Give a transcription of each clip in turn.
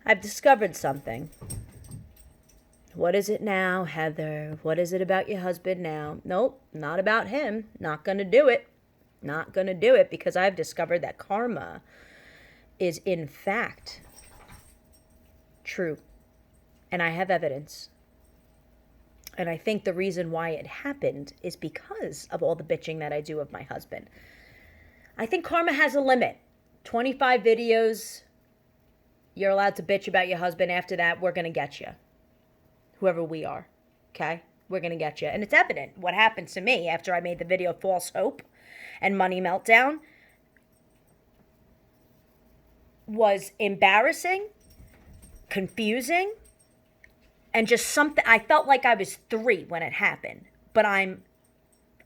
I've discovered something. What is it now, Heather? What is it about your husband now? Nope, not about him. Not gonna do it. Not gonna do it because I've discovered that karma is in fact true. And I have evidence. And I think the reason why it happened is because of all the bitching that I do of my husband. I think karma has a limit. 25 videos, you're allowed to bitch about your husband. After that, we're going to get you. Whoever we are, okay? We're going to get you. And it's evident what happened to me after I made the video False Hope and Money Meltdown was embarrassing, confusing, and just something. I felt like I was 3 when it happened, but I'm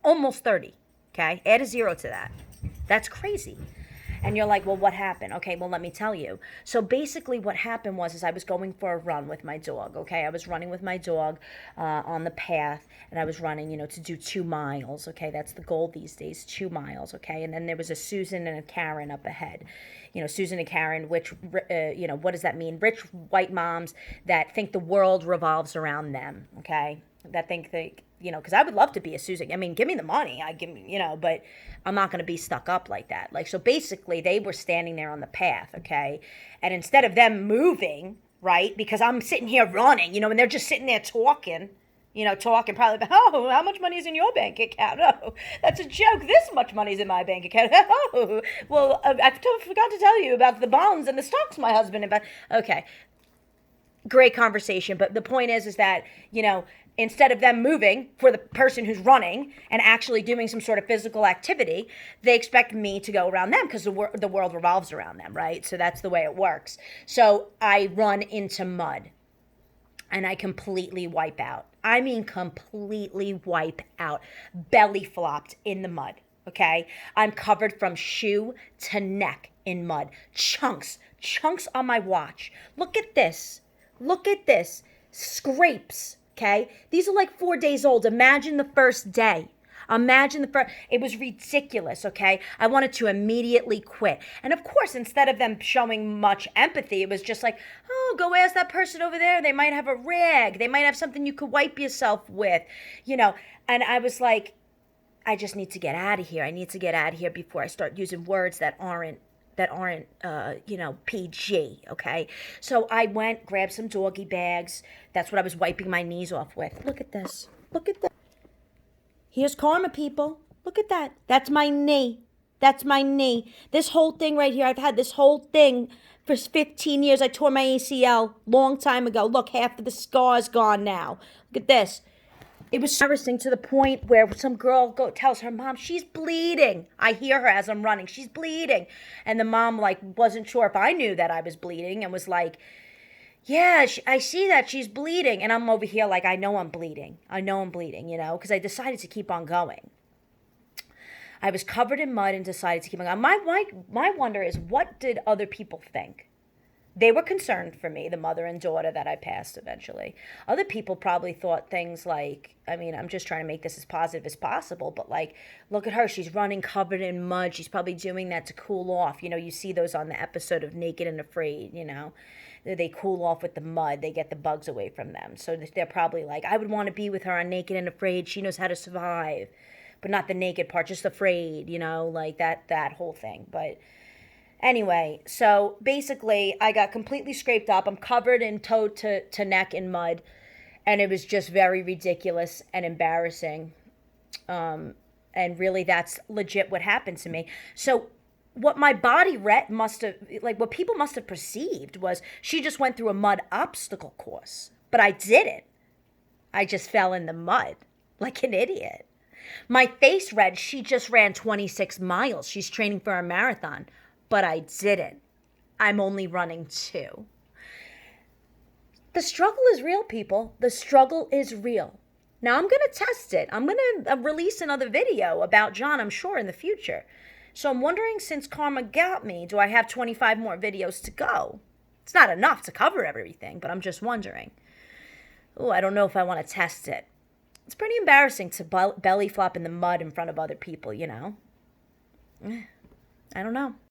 almost 30, okay? Add a 0 to that. That's crazy. And you're like, well, what happened? Okay, well, let me tell you. So basically what happened was I was going for a run with my dog, okay? I was running with my dog on the path, and I was running, to do 2 miles, okay? That's the goal these days, 2 miles, okay? And then there was a Susan and a Karen up ahead. Susan and Karen, which, what does that mean? Rich white moms that think the world revolves around them, okay? That think because I would love to be a Susan. I mean, give me the money. But I'm not going to be stuck up like that. So basically they were standing there on the path, okay? And instead of them moving, right, because I'm sitting here running, and they're just sitting there talking, talking probably about, oh, how much money is in your bank account? Oh, that's a joke. This much money's in my bank account. Oh, well, I forgot to tell you about the bonds and the stocks my husband invested. Okay, great conversation. But the point is that, instead of them moving for the person who's running and actually doing some sort of physical activity, they expect me to go around them because the world revolves around them, right? So that's the way it works. So I run into mud and I completely wipe out. I mean, completely wipe out. Belly flopped in the mud, okay? I'm covered from shoe to neck in mud. Chunks on my watch. Look at this. Look at this. Scrapes, okay? These are like 4 days old. Imagine the first day. It was ridiculous, okay? I wanted to immediately quit. And of course, instead of them showing much empathy, it was just like, oh, go ask that person over there. They might have a rag. They might have something you could wipe yourself with, And I was like, I just need to get out of here. I need to get out of here before I start using words that aren't PG, okay? So I went, grabbed some doggy bags. That's what I was wiping my knees off with. Look at this. Look at this. Here's karma, people. Look at that. That's my knee. That's my knee. This whole thing right here, I've had this whole thing for 15 years. I tore my ACL long time ago. Look, half of the scar's gone now. Look at this. It was embarrassing to the point where some girl tells her mom, she's bleeding. I hear her as I'm running. She's bleeding. And the mom, wasn't sure if I knew that I was bleeding and was like, yeah, I see that she's bleeding. And I'm over here like, I know I'm bleeding, because I decided to keep on going. I was covered in mud and decided to keep on going. My wonder is, what did other people think? They were concerned for me, the mother and daughter that I passed eventually. Other people probably thought things like, I'm just trying to make this as positive as possible, but look at her. She's running covered in mud. She's probably doing that to cool off. You see those on the episode of Naked and Afraid, They cool off with the mud. They get the bugs away from them. So they're probably like, I would want to be with her on Naked and Afraid. She knows how to survive. But not the naked part, just afraid, that whole thing. But anyway, so basically, I got completely scraped up. I'm covered in toe to neck in mud, and it was just very ridiculous and embarrassing. And really, that's legit what happened to me. So what my body what people must have perceived was she just went through a mud obstacle course, but I didn't. I just fell in the mud like an idiot. My face read, she just ran 26 miles. She's training for a marathon. But I didn't. I'm only running 2. The struggle is real, people. The struggle is real. Now I'm going to test it. I'm going to release another video about John, I'm sure, in the future. So I'm wondering, since karma got me, do I have 25 more videos to go? It's not enough to cover everything, but I'm just wondering. Oh, I don't know if I want to test it. It's pretty embarrassing to belly flop in the mud in front of other people, I don't know.